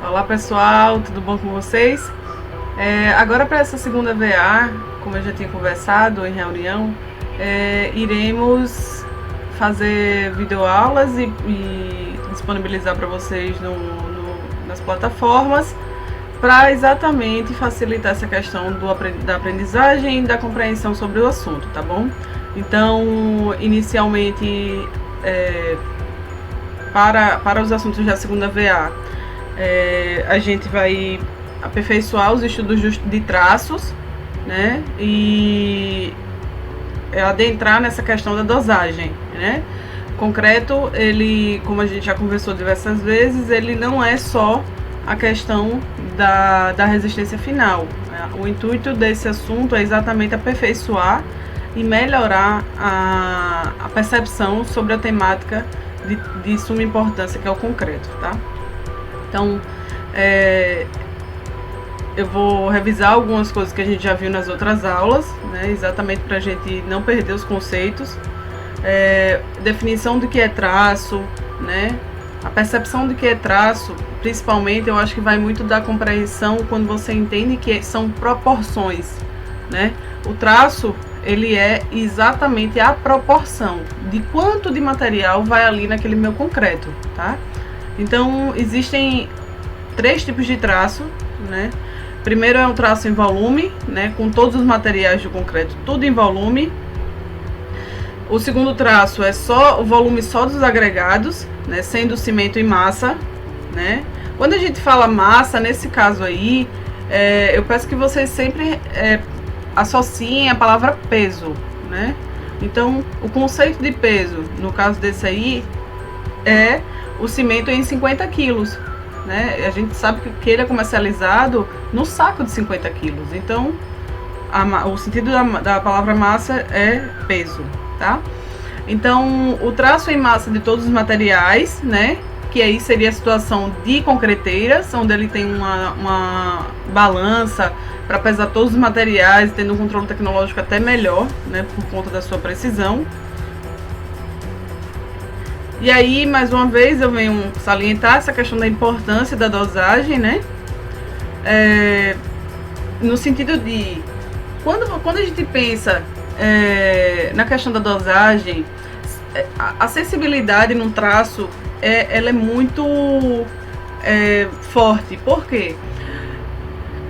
Olá pessoal, tudo bom com vocês? Agora para essa segunda VA, como eu já tinha conversado em reunião, iremos fazer videoaulas e disponibilizar para vocês nas plataformas para exatamente facilitar essa questão da aprendizagem e da compreensão sobre o assunto, tá bom? Então, inicialmente, para os assuntos da segunda VA, a gente vai aperfeiçoar os estudos de traços, né, e adentrar nessa questão da dosagem, né. Concreto, ele, como a gente já conversou diversas vezes, ele não é só a questão da resistência final. O intuito desse assunto é exatamente aperfeiçoar e melhorar a percepção sobre a temática de suma importância, que é o concreto, tá? Então, eu vou revisar algumas coisas que a gente já viu nas outras aulas, né, exatamente para a gente não perder os conceitos. Definição do que é traço, né? A percepção do que é traço, principalmente, eu acho que vai muito da compreensão quando você entende que são proporções, né? O traço, ele é exatamente a proporção de quanto de material vai ali naquele meu concreto, tá? Então, existem 3 tipos de traço, né? Primeiro é um traço em volume, né? Com todos os materiais do concreto, tudo em volume. O segundo traço é só o volume só dos agregados, né? Sendo cimento e massa, né? Quando a gente fala massa, nesse caso aí, eu peço que vocês sempre associem a palavra peso, né? Então, o conceito de peso, no caso desse aí, é o cimento em 50 quilos, né? A gente sabe que ele é comercializado no saco de 50 quilos. Então, o sentido da palavra massa é peso, tá? Então, o traço em massa de todos os materiais, né? Que aí seria a situação de concreteiras, onde ele tem uma balança para pesar todos os materiais, tendo um controle tecnológico até melhor, né? Por conta da sua precisão. E aí, mais uma vez, eu venho salientar essa questão da importância da dosagem, né? No sentido de, quando a gente pensa na questão da dosagem, a sensibilidade num traço, ela é muito forte. Por quê?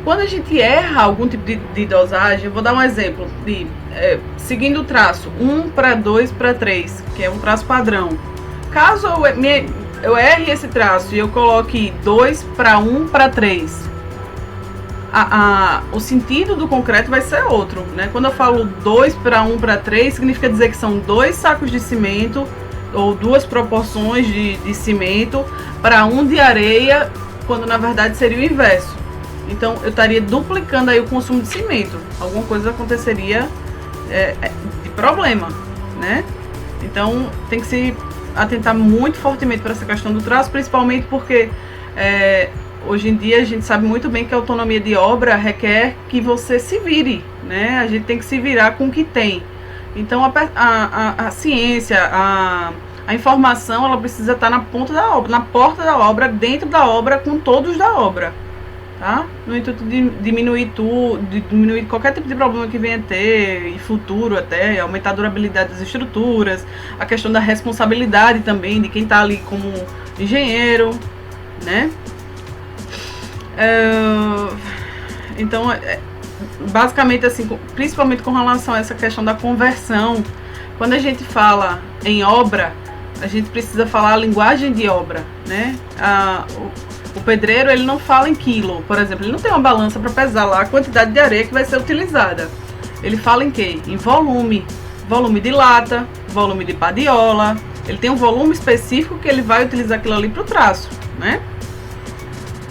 Quando a gente erra algum tipo de dosagem, eu vou dar um exemplo, seguindo o traço 1:2:3, que é um traço padrão. Caso eu erre esse traço e eu coloque 2:1:3, o sentido do concreto vai ser outro, né? Quando eu falo 2:1:3, significa dizer que são 2 sacos de cimento ou 2 proporções de cimento para 1 de areia, quando na verdade seria o inverso. Então eu estaria duplicando aí o consumo de cimento. Alguma coisa aconteceria de problema, né? Então tem que se atentar muito fortemente para essa questão do traço, principalmente porque hoje em dia a gente sabe muito bem que a autonomia de obra requer que você se vire, né? A gente tem que se virar com o que tem. Então a ciência, a informação, ela precisa estar na ponta da obra, na porta da obra, dentro da obra, com todos da obra, tá? No intuito de diminuir diminuir qualquer tipo de problema que venha a ter em futuro, até aumentar a durabilidade das estruturas, a questão da responsabilidade também de quem está ali como engenheiro, né? Então, basicamente assim, principalmente com relação a essa questão da conversão, quando a gente fala em obra, a gente precisa falar a linguagem de obra, né? O pedreiro, ele não fala em quilo, por exemplo, ele não tem uma balança para pesar lá a quantidade de areia que vai ser utilizada. Ele fala em quê? Em volume, volume de lata, volume de padiola. Ele tem um volume específico que ele vai utilizar aquilo ali para o traço, né?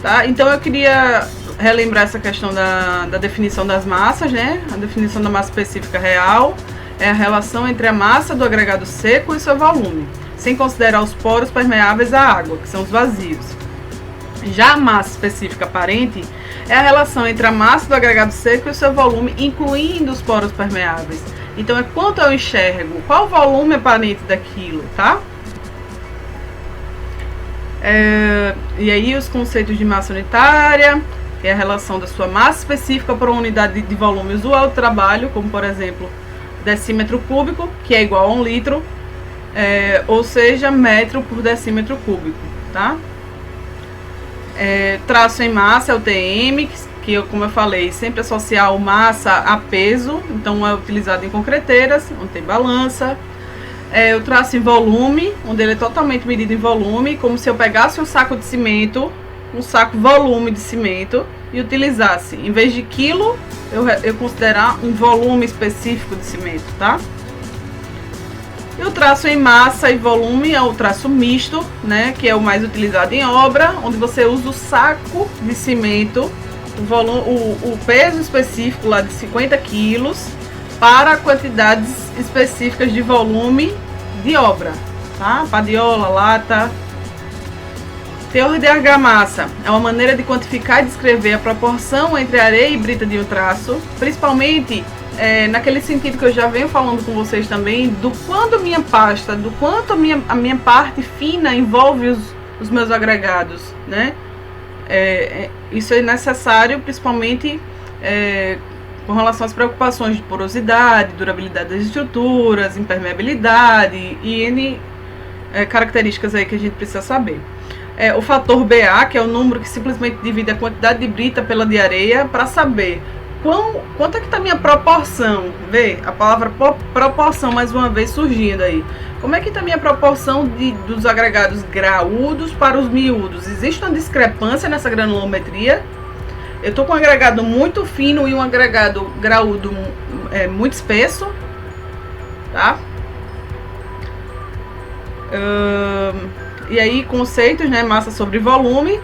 Tá? Então eu queria relembrar essa questão da definição das massas, né? A definição da massa específica real é a relação entre a massa do agregado seco e seu volume, sem considerar os poros permeáveis à água, que são os vazios. Já a massa específica aparente é a relação entre a massa do agregado seco e o seu volume, incluindo os poros permeáveis. Então é quanto eu enxergo, qual o volume aparente daquilo, tá? E aí os conceitos de massa unitária, é a relação da sua massa específica por uma unidade de volume usual de trabalho, como por exemplo, decímetro cúbico, que é igual a 1 litro, ou seja, metro por decímetro cúbico, tá? Traço em massa é o TM, que eu, como eu falei, sempre associar o massa a peso, então é utilizado em concreteiras, onde tem balança. Eu traço em volume, onde ele é totalmente medido em volume, como se eu pegasse um saco de cimento, um saco volume de cimento, e utilizasse, em vez de quilo, eu considerar um volume específico de cimento, tá? E o traço em massa e volume é o traço misto, né, que é o mais utilizado em obra, onde você usa o saco de cimento, o peso específico lá de 50 quilos, para quantidades específicas de volume de obra, tá? Padiola, lata. Teor de argamassa é uma maneira de quantificar e descrever a proporção entre areia e brita de um traço, principalmente naquele sentido que eu já venho falando com vocês também, do quanto minha pasta, do quanto a minha parte fina envolve os meus agregados, né? Isso é necessário, principalmente com relação às preocupações de porosidade, durabilidade das estruturas, impermeabilidade e N características aí que a gente precisa saber. O fator BA, que é o número que simplesmente divide a quantidade de brita pela de areia, para saber quanto é que está a minha proporção. Vê, a palavra proporção mais uma vez surgindo aí. Como é que está a minha proporção dos agregados graúdos para os miúdos? Existe uma discrepância nessa granulometria? Eu estou com um agregado muito fino e um agregado graúdo muito espesso, tá? E aí, conceitos, né? Massa sobre volume,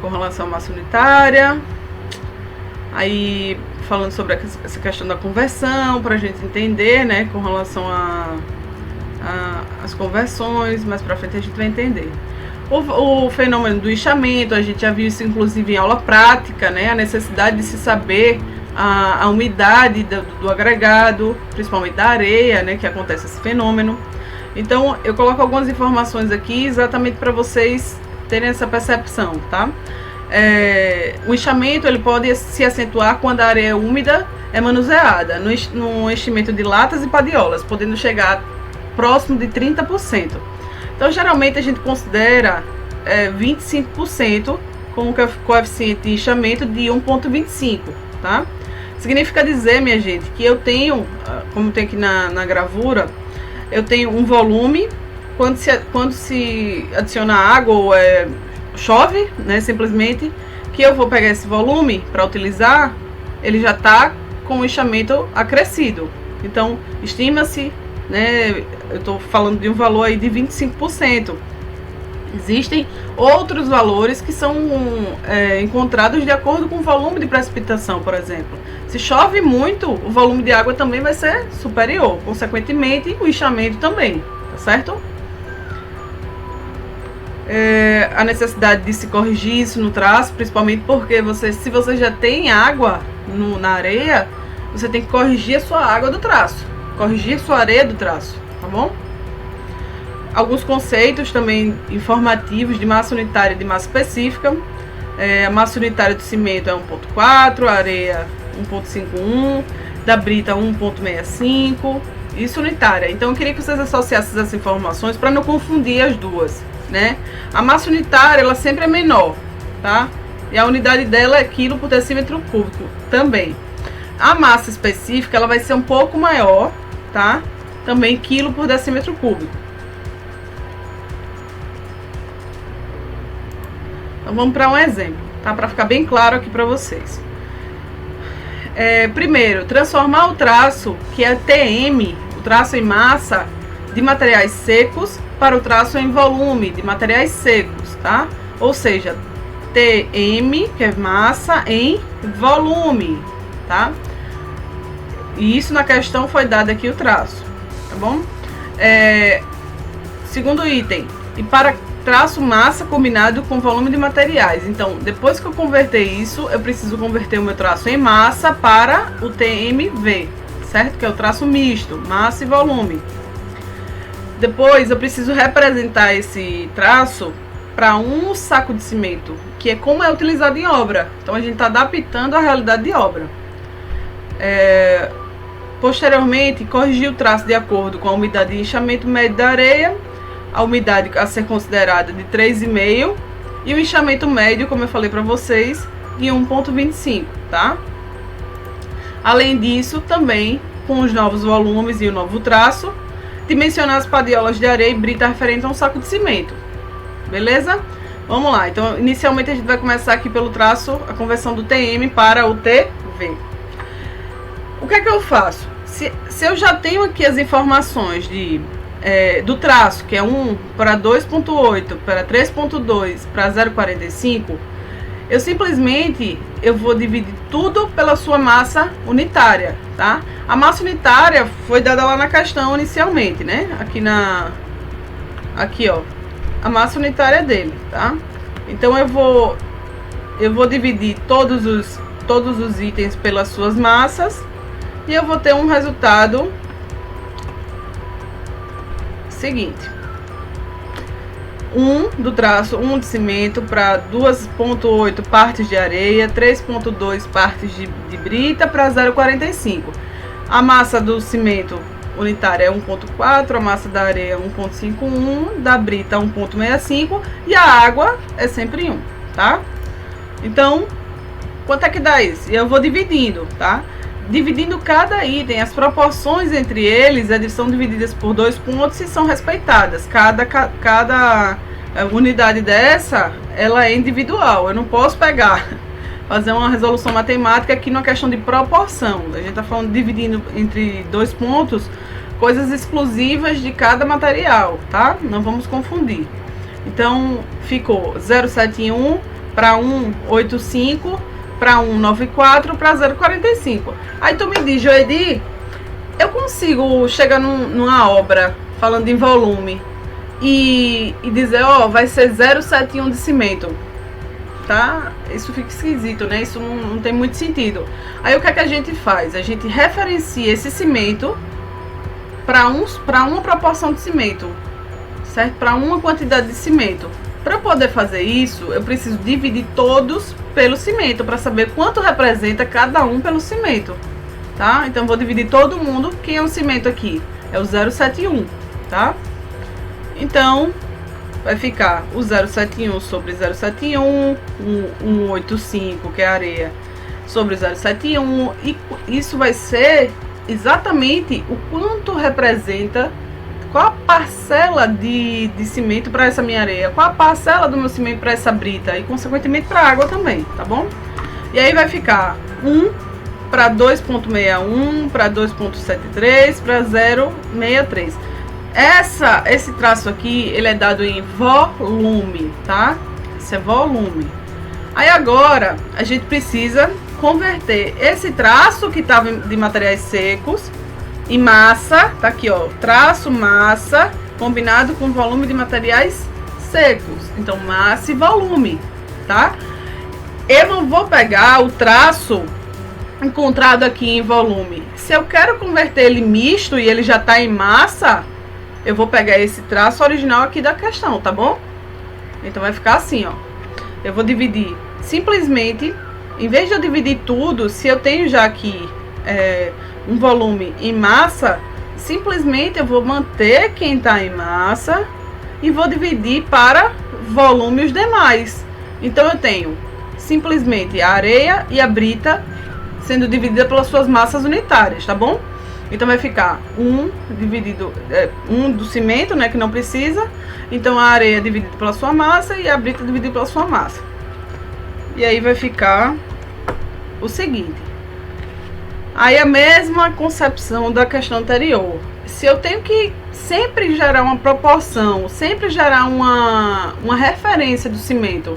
com relação à massa unitária. Aí, falando sobre essa questão da conversão, para a gente entender, né? Com relação às conversões, mais para frente a gente vai entender. O fenômeno do inchamento, a gente já viu isso inclusive em aula prática, né? A necessidade de se saber a umidade do agregado, principalmente da areia, né? Que acontece esse fenômeno. Então, eu coloco algumas informações aqui exatamente para vocês terem essa percepção, tá? O inchamento, ele pode se acentuar quando a areia úmida é manuseada, no enchimento de latas e padiolas, podendo chegar próximo de 30%. Então, geralmente, a gente considera 25% como coeficiente de inchamento de 1,25, tá? Significa dizer, minha gente, que eu tenho, como tem aqui na gravura, eu tenho um volume, quando se adiciona água ou chove, né, simplesmente, que eu vou pegar esse volume para utilizar, ele já está com o inchamento acrescido. Então, estima-se, né, eu estou falando de um valor aí de 25%. Existem outros valores que são encontrados de acordo com o volume de precipitação, por exemplo. Se chove muito, o volume de água também vai ser superior, consequentemente, o inchamento também, tá certo? A necessidade de se corrigir isso no traço, principalmente porque se você já tem água na areia, você tem que corrigir a sua água do traço, corrigir a sua areia do traço, tá bom? Alguns conceitos também informativos de massa unitária e de massa específica. A massa unitária do cimento é 1,4, a areia 1,51, da brita 1,65, isso unitária. Então eu queria que vocês associassem essas informações para não confundir as duas, né? A massa unitária, ela sempre é menor, tá? E a unidade dela é quilo por decímetro cúbico também. A massa específica, ela vai ser um pouco maior, tá? Também quilo por decímetro cúbico. Então vamos para um exemplo, tá? Para ficar bem claro aqui para vocês. Primeiro, transformar o traço, que é TM, o traço em massa de materiais secos, para o traço em volume de materiais secos, tá? Ou seja, TM, que é massa, em volume, tá? E isso na questão foi dado aqui o traço, tá bom? Segundo item, e para traço massa combinado com volume de materiais. Então, depois que eu converter isso, eu preciso converter o meu traço em massa para o TMV, certo? Que é o traço misto, massa e volume. Depois eu preciso representar esse traço para um saco de cimento, que é como é utilizado em obra. Então a gente está adaptando a realidade de obra. Posteriormente, corrigir o traço de acordo com a umidade de enxamento médio da areia, a umidade a ser considerada de 3,5 e o enxamento médio, como eu falei para vocês, de 1,25, tá? Além disso, também com os novos volumes e o novo traço, dimensionar as padiolas de areia e brita referente a um saco de cimento. Beleza? Vamos lá. Então, inicialmente a gente vai começar aqui pelo traço, a conversão do TM para o TV. O que é que eu faço? Se eu já tenho aqui as informações do traço, que é 1 para 2,8, para 3,2, para 0,45, eu vou dividir tudo pela sua massa unitária, tá? A massa unitária foi dada lá na questão inicialmente, né? Aqui, ó, a massa unitária dele, tá? Então eu vou dividir todos os itens pelas suas massas e eu vou ter um resultado seguinte: 1 do traço, 1 de cimento para 2,8 partes de areia, 3,2 partes de brita para 0,45. A massa do cimento unitária é 1,4, a massa da areia é 1,51, da brita 1,65 e a água é sempre 1, tá? Então, quanto é que dá isso? E eu vou dividindo, tá? Dividindo cada item, as proporções entre eles são divididas por 2 pontos e são respeitadas. Cada unidade dessa, ela é individual. Eu não posso fazer uma resolução matemática aqui numa questão de proporção. A gente está falando dividindo entre 2 pontos coisas exclusivas de cada material, tá? Não vamos confundir. Então, ficou 0,71 para 1,85 para 1,94 para 0,45. Aí tu me diz, Joedi, eu consigo chegar numa obra falando em volume e dizer, ó, vai ser 0,71 de cimento, tá? Isso fica esquisito, né? Isso não tem muito sentido. Aí o que é que a gente faz? A gente referencia esse cimento para uma proporção de cimento, certo? Para uma quantidade de cimento. Para eu poder fazer isso, eu preciso dividir todos pelo cimento, para saber quanto representa cada um pelo cimento, tá? Então, vou dividir todo mundo. Quem é o cimento aqui? É o 0,71, tá? Então, vai ficar o 0,71 sobre 0,71, 1,85, que é a areia, sobre 0,71, e isso vai ser exatamente o quanto representa, qual a parcela de cimento para essa minha areia, qual a parcela do meu cimento para essa brita e consequentemente para a água também, tá bom? E aí vai ficar 1 para 2,61, para 2,73, para 0,63. Esse traço aqui, ele é dado em volume, tá? Isso é volume. Aí agora, a gente precisa converter esse traço que estava de materiais secos em massa, tá aqui, ó, traço, massa, combinado com volume de materiais secos. Então, massa e volume, tá? Eu não vou pegar o traço encontrado aqui em volume. Se eu quero converter ele misto e ele já tá em massa, eu vou pegar esse traço original aqui da questão, tá bom? Então vai ficar assim, ó. Eu vou dividir simplesmente, em vez de eu dividir tudo, se eu tenho já aqui um volume em massa, simplesmente eu vou manter quem tá em massa e vou dividir para volume os demais. Então eu tenho simplesmente a areia e a brita sendo dividida pelas suas massas unitárias, tá bom? Então vai ficar 1 dividido, 1 do cimento, né, que não precisa. Então a areia dividida pela sua massa e a brita dividida pela sua massa. E aí vai ficar o seguinte. Aí a mesma concepção da questão anterior. Se eu tenho que sempre gerar uma proporção, sempre gerar uma referência do cimento,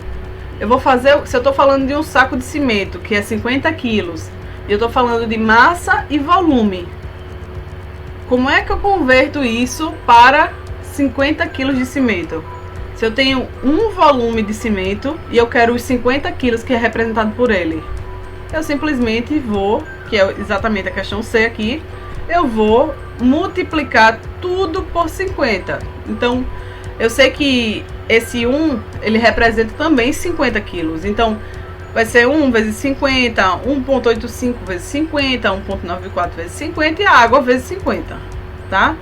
eu vou fazer, se eu estou falando de um saco de cimento, que é 50 quilos, e eu estou falando de massa e volume, como é que eu converto isso para 50 quilos de cimento? Se eu tenho um volume de cimento e eu quero os 50 quilos que é representado por ele, eu simplesmente vou, que é exatamente a questão C aqui, eu vou multiplicar tudo por 50. Então, eu sei que esse 1, ele representa também 50 quilos. Então, vai ser 1 vezes 50, 1,85 vezes 50, 1,94 vezes 50 e a água vezes 50, tá?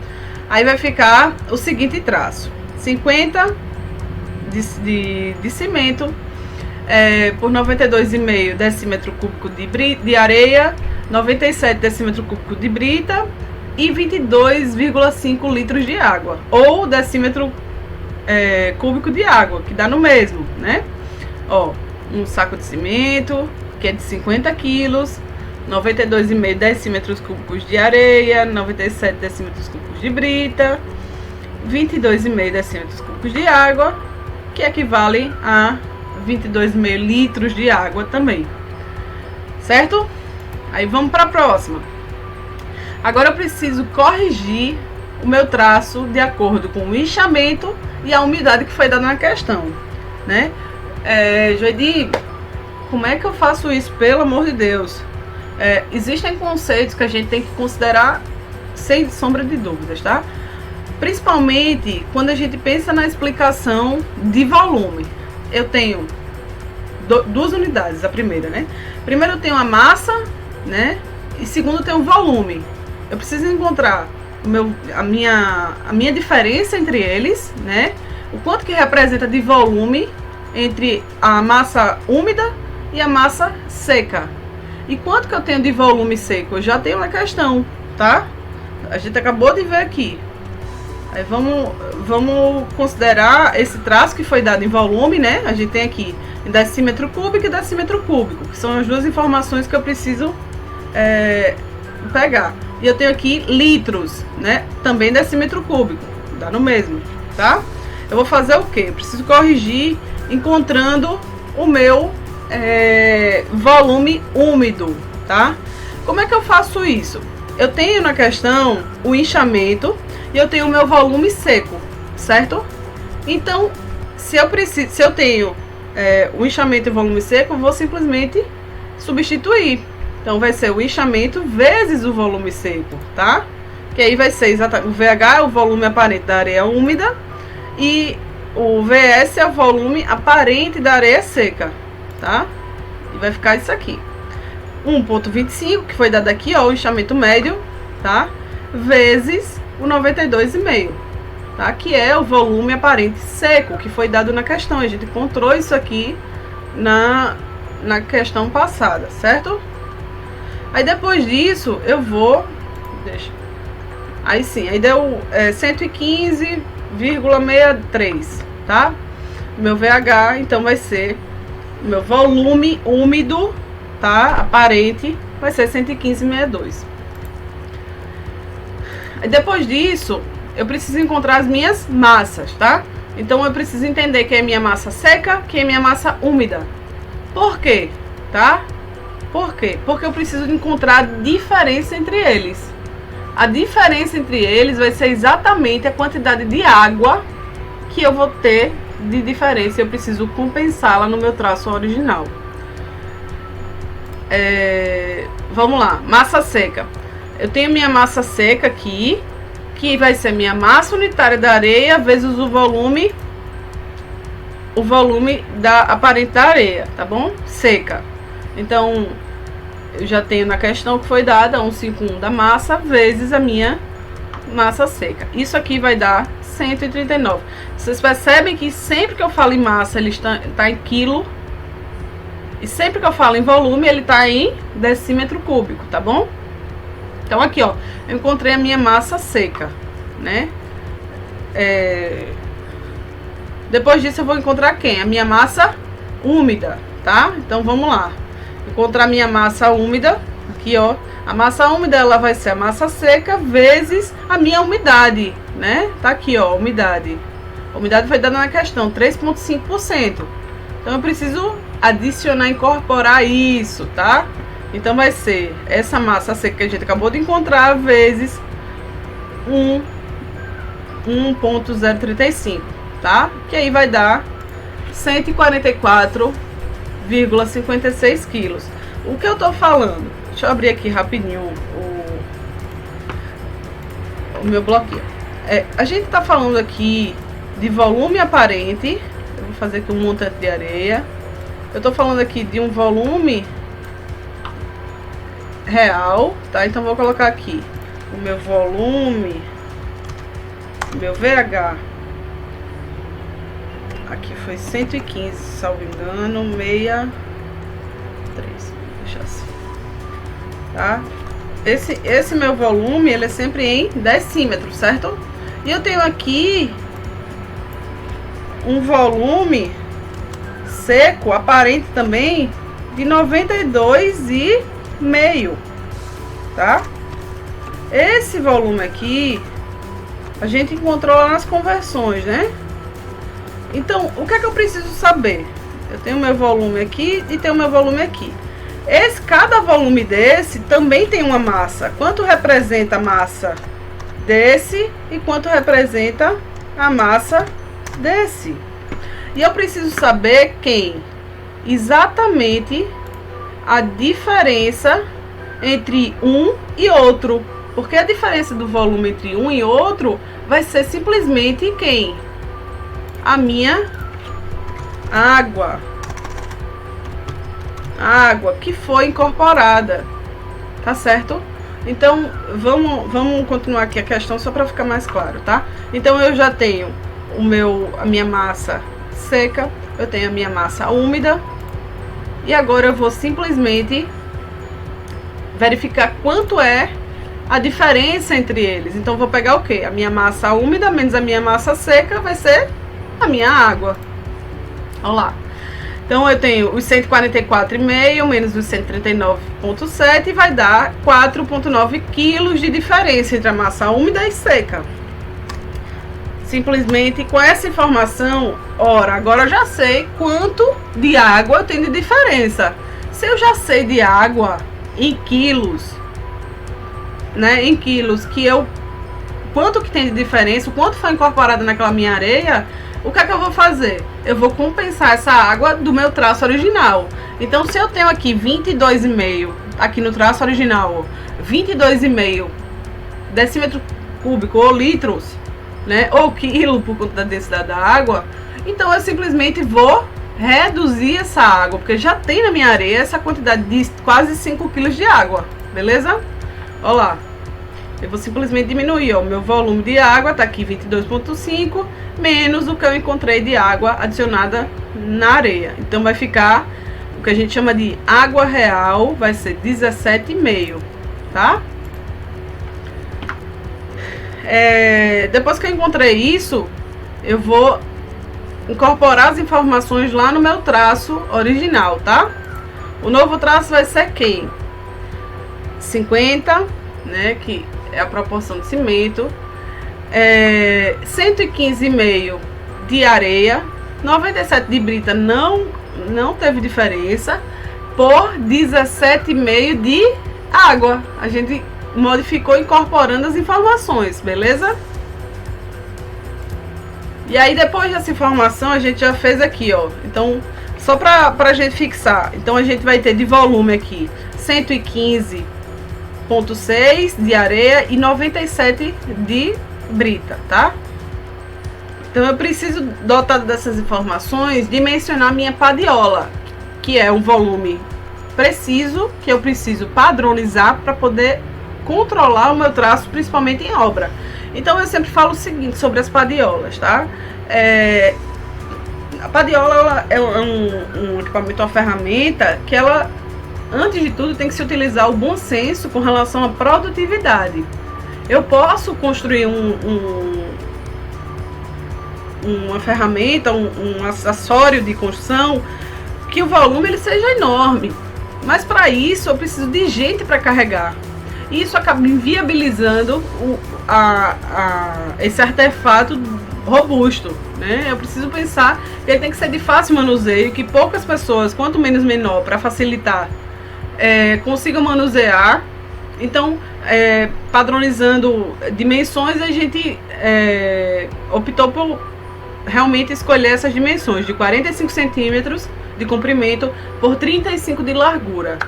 Aí vai ficar o seguinte traço: 50 de cimento por 92,5 decímetro cúbico de areia, 97 decímetro cúbico de brita e 22,5 litros de água, ou decímetro cúbico de água, que dá no mesmo, né? Ó, um saco de cimento, que é de 50 quilos, 92,5 decímetros cúbicos de areia, 97 decímetros cúbicos de brita, 22,5 decímetros cúbicos de água, que equivale a 22,5 litros de água também, certo? Aí vamos para a próxima. Agora eu preciso corrigir o meu traço de acordo com o inchamento e a umidade que foi dada na questão, né? Joedi, como é que eu faço isso? Pelo amor de Deus. Existem conceitos que a gente tem que considerar sem sombra de dúvidas, tá? Principalmente quando a gente pensa na explicação de volume. Eu tenho duas unidades, a primeira, né? Primeiro eu tenho a massa, né? E segundo eu tenho o volume. Eu preciso encontrar a minha diferença entre eles, né? O quanto que representa de volume entre a massa úmida e a massa seca. E quanto que eu tenho de volume seco? Eu já tenho uma questão, tá? A gente acabou de ver aqui. Aí vamos considerar esse traço que foi dado em volume, né? A gente tem aqui em decímetro cúbico e decímetro cúbico, que são as duas informações que eu preciso pegar. E eu tenho aqui litros, né? Também decímetro cúbico, dá no mesmo, tá? Eu vou fazer o quê? Eu preciso corrigir encontrando o meu volume úmido, tá? Como é que eu faço isso? Eu tenho na questão o inchamento e eu tenho o meu volume seco, certo? Então, se eu tenho o inchamento e o volume seco, eu vou simplesmente substituir. Então, vai ser o inchamento vezes o volume seco, tá? Que aí vai ser exatamente o VH é o volume aparente da areia úmida e o VS é o volume aparente da areia seca, tá? E vai ficar isso aqui. 1,25, que foi dado aqui, ó, o inchamento médio, tá? Vezes o 92,5, tá? Que é o volume aparente seco, que foi dado na questão. A gente encontrou isso aqui na questão passada, certo? Aí depois disso, eu vou... Aí sim, aí deu 115,63, tá? Meu VH, então vai ser... Meu volume úmido, tá? Aparente, vai ser 115,62. Aí depois disso, eu preciso encontrar as minhas massas, tá? Então eu preciso entender quem é minha massa seca, quem é minha massa úmida. Por quê? Tá? Por quê? Porque eu preciso encontrar a diferença entre eles. A diferença entre eles vai ser exatamente a quantidade de água que eu vou ter de diferença. Eu preciso compensá-la no meu traço original. Vamos lá, massa seca. Eu tenho minha massa seca aqui, que vai ser minha massa unitária da areia vezes o volume da aparente da areia, tá bom? Seca. Então, eu já tenho na questão que foi dada 1,51 da massa vezes a minha massa seca. Isso aqui vai dar 139. Vocês percebem que sempre que eu falo em massa, ele está em quilo. E sempre que eu falo em volume, ele está em decímetro cúbico, tá bom? Então aqui, ó, eu encontrei a minha massa seca, né? Depois disso eu vou encontrar quem? A minha massa úmida, tá? Então vamos lá. Encontrar minha massa úmida, aqui ó, a massa úmida ela vai ser a massa seca vezes a minha umidade, né? Tá aqui ó, umidade. A umidade foi dada na questão, 3,5%. Então eu preciso adicionar, incorporar isso, tá? Então vai ser essa massa seca que a gente acabou de encontrar vezes 1,035, tá? Que aí vai dar 144,56 quilos. O que eu tô falando? Deixa eu abrir aqui rapidinho o meu bloquinho. A gente tá falando aqui de volume aparente. Eu vou fazer aqui um montante de areia. Eu tô falando aqui de um volume real, tá? Então vou colocar aqui o meu volume, meu VH. Aqui foi 115, salvo engano, 63. Vou deixar assim, tá? Esse meu volume, ele é sempre em decímetros, certo? E eu tenho aqui um volume seco, aparente também, de 92,5, tá? Esse volume aqui, a gente encontrou lá nas conversões, né? Então, o que é que eu preciso saber? Eu tenho meu volume aqui e tenho meu volume aqui. Cada volume desse também tem uma massa. Quanto representa a massa desse e quanto representa a massa desse? E eu preciso saber exatamente a diferença entre um e outro. Porque a diferença do volume entre um e outro vai ser simplesmente a minha água que foi incorporada, tá certo? Então vamos continuar aqui a questão só para ficar mais claro, tá? Então eu já tenho a minha massa seca, eu tenho a minha massa úmida, e agora eu vou simplesmente verificar quanto é a diferença entre eles. Então vou pegar o que? A minha massa úmida menos a minha massa seca vai ser a minha água. Olha lá. Então eu tenho os 144,5 menos os 139,7 e vai dar 4,9 quilos de diferença entre a massa úmida e seca. Simplesmente com essa informação, agora eu já sei quanto de água tem de diferença. Se eu já sei de água em quilos, né, em quilos, quanto que tem de diferença, o quanto foi incorporado naquela minha areia, o que é que eu vou fazer? Eu vou compensar essa água do meu traço original. Então, se eu tenho aqui 22,5, aqui no traço original, 22,5 decímetro cúbico ou litros, né, ou quilo por conta da densidade da água, então eu simplesmente vou reduzir essa água, porque já tem na minha areia essa quantidade de quase 5 quilos de água, beleza? Olha lá. Eu vou simplesmente diminuir, o meu volume de água tá aqui 22,5 menos o que eu encontrei de água adicionada na areia. Então vai ficar o que a gente chama de água real, vai ser 17,5, tá? Depois que eu encontrei isso, eu vou incorporar as informações lá no meu traço original, tá? O novo traço vai ser 50, né, que é a proporção de cimento, 115,5 de areia, 97 de brita, não teve diferença, por 17,5 de água. A gente modificou incorporando as informações, beleza? E aí depois dessa informação a gente já fez aqui, ó. Então, só pra gente fixar, então a gente vai ter de volume aqui 115,6 de areia e 97 de brita, tá? Então eu preciso, dotado dessas informações, dimensionar minha padiola, que é um volume preciso, que eu preciso padronizar para poder controlar o meu traço, principalmente em obra. Então eu sempre falo o seguinte sobre as padiolas, tá? A padiola é um equipamento, uma ferramenta que ela, antes de tudo, tem que se utilizar o bom senso com relação à produtividade. Eu posso construir uma ferramenta, um acessório de construção que o volume ele seja enorme, mas para isso eu preciso de gente para carregar. Isso acaba inviabilizando esse artefato robusto, né? Eu preciso pensar que ele tem que ser de fácil manuseio, que poucas pessoas, quanto menos menor, para facilitar, consigam manusear. Então, padronizando dimensões, a gente optou por realmente escolher essas dimensões de 45 centímetros de comprimento por 35 de largura.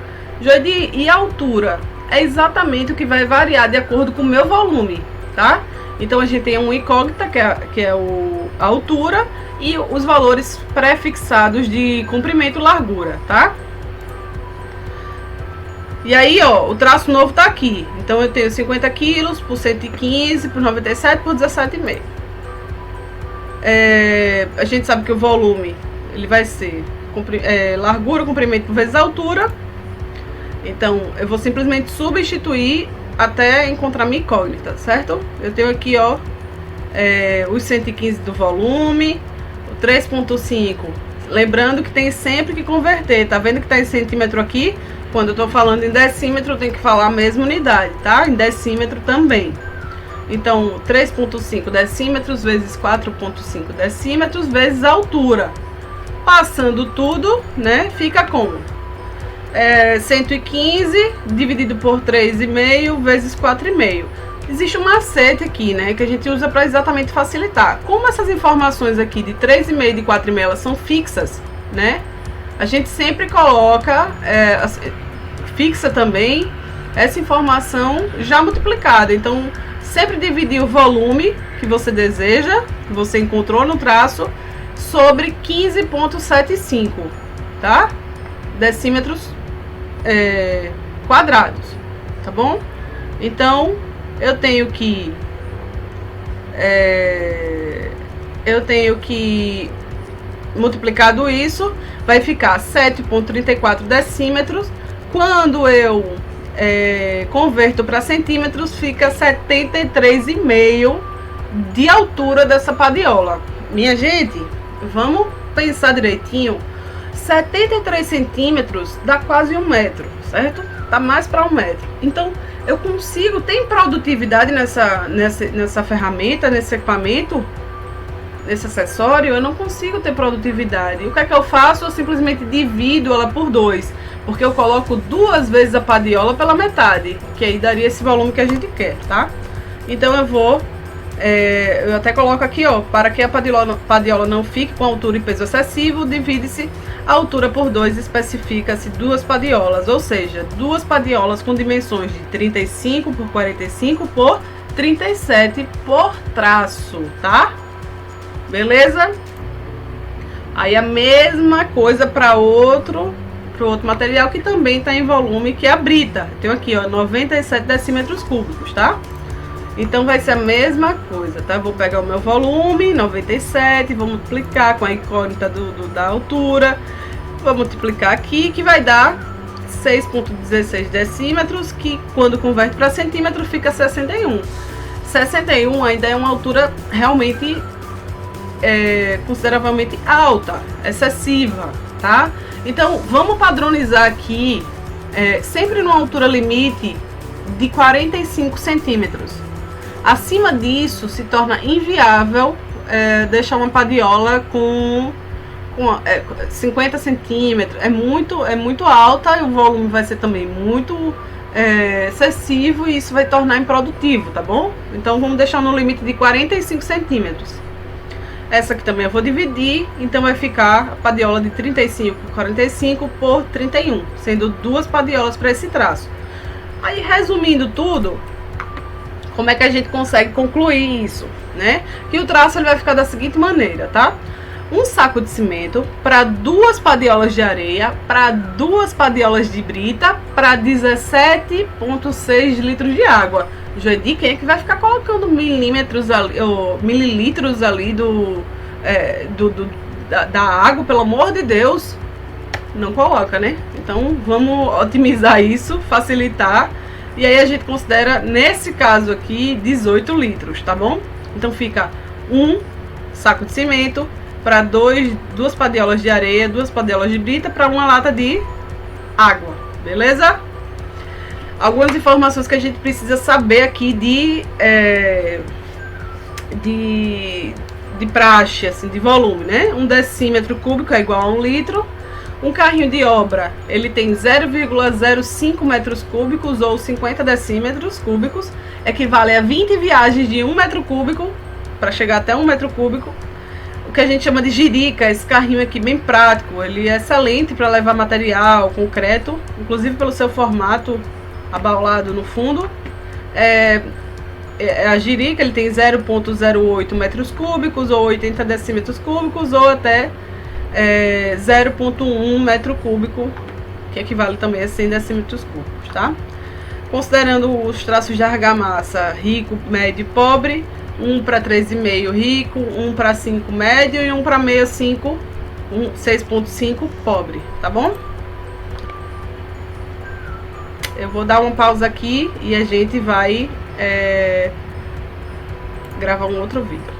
E a altura é exatamente o que vai variar de acordo com o meu volume, tá? Então a gente tem uma incógnita, que é a altura, e os valores pré-fixados de comprimento e largura, tá? E aí, ó, o traço novo tá aqui. Então eu tenho 50 quilos por 115, por 97, por 17,5. A gente sabe que o volume, ele vai ser largura, comprimento vezes altura. Então eu vou simplesmente substituir até encontrar minha incógnita, certo? Eu tenho aqui, ó, os 115 do volume, o 3,5. Lembrando que tem sempre que converter, tá vendo que tá em centímetro aqui? Quando eu tô falando em decímetro, eu tenho que falar a mesma unidade, tá? Em decímetro também. Então, 3,5 decímetros vezes 4,5 decímetros vezes a altura. Passando tudo, né? Fica como? 115 dividido por 3,5 vezes 4,5. Existe um macete aqui, né? Que a gente usa para exatamente facilitar. Como essas informações aqui de 3,5 e de 4,5 elas são fixas, né? A gente sempre coloca, fixa também essa informação já multiplicada. Então, sempre dividir o volume que você deseja, que você encontrou no traço, sobre 15,75, tá? Decímetros quadrados, tá bom? Então, eu tenho que multiplicado isso, vai ficar 7,34 decímetros. Quando eu converto para centímetros, fica 73,5 de altura dessa padiola. Minha gente, vamos pensar direitinho. 73 centímetros dá quase 1 metro, certo? Tá mais para 1 metro. Então, eu consigo, tem produtividade nessa ferramenta, nesse equipamento, nesse acessório. Eu não consigo ter produtividade. O que é que eu faço? Eu simplesmente divido ela por 2, porque eu coloco 2 vezes a padiola pela metade, que aí daria esse volume que a gente quer, tá? Então eu vou, eu até coloco aqui, ó, para que a padiola não fique com altura e peso excessivo, divide-se a altura por 2, especifica-se 2 padiolas, ou seja, 2 padiolas com dimensões de 35 por 45 por 37 por traço, tá? Beleza? Aí a mesma coisa para outro material que também está em volume, que é a brita. Eu tenho aqui, ó, 97 decímetros cúbicos, tá? Então vai ser a mesma coisa, tá? Vou pegar o meu volume, 97, vou multiplicar com a incógnita da altura. Vou multiplicar aqui, que vai dar 6,16 decímetros, que quando converte para centímetro fica 61. 61 ainda é uma altura realmente consideravelmente alta, excessiva, tá? Então vamos padronizar aqui, sempre numa altura limite de 45 centímetros. Acima disso se torna inviável deixar uma padiola com 50 centímetros. É muito alta, e o volume vai ser também muito excessivo, e isso vai tornar improdutivo, tá bom? Então vamos deixar no limite de 45 centímetros. Essa aqui também eu vou dividir, então vai ficar a padiola de 35 por 45 por 31, sendo 2 padiolas para esse traço. Aí, resumindo tudo, como é que a gente consegue concluir isso, né? Que o traço ele vai ficar da seguinte maneira, tá? Um saco de cimento para 2 padiolas de areia, para 2 padiolas de brita, para 17,6 litros de água. Joedi, quem é que vai ficar colocando milímetros ali, ou mililitros ali da água, pelo amor de Deus? Não coloca, né? Então vamos otimizar isso, facilitar. E aí a gente considera, nesse caso aqui, 18 litros, tá bom? Então fica um saco de cimento para 2 padiolas de areia, 2 padiolas de brita, para uma lata de água, beleza? Algumas informações que a gente precisa saber aqui de praxe, assim, de volume, né? 1 decímetro cúbico é igual a 1 litro. Um carrinho de obra, ele tem 0,05 metros cúbicos ou 50 decímetros cúbicos, equivale a 20 viagens de 1 metro cúbico, para chegar até 1 metro cúbico. O que a gente chama de jirica, esse carrinho aqui bem prático, ele é excelente para levar material, concreto, inclusive pelo seu formato abaulado no fundo. a jirica ele tem 0,08 metros cúbicos ou 80 decímetros cúbicos ou até 0,1 metro cúbico, que equivale também a 100 decímetros cúbicos, tá? Considerando os traços de argamassa rico, médio e pobre, 1 para 3,5 rico, 1 para 5 médio e 1 para 6,5, 6,5 pobre, tá bom? Eu vou dar uma pausa aqui e a gente vai gravar um outro vídeo.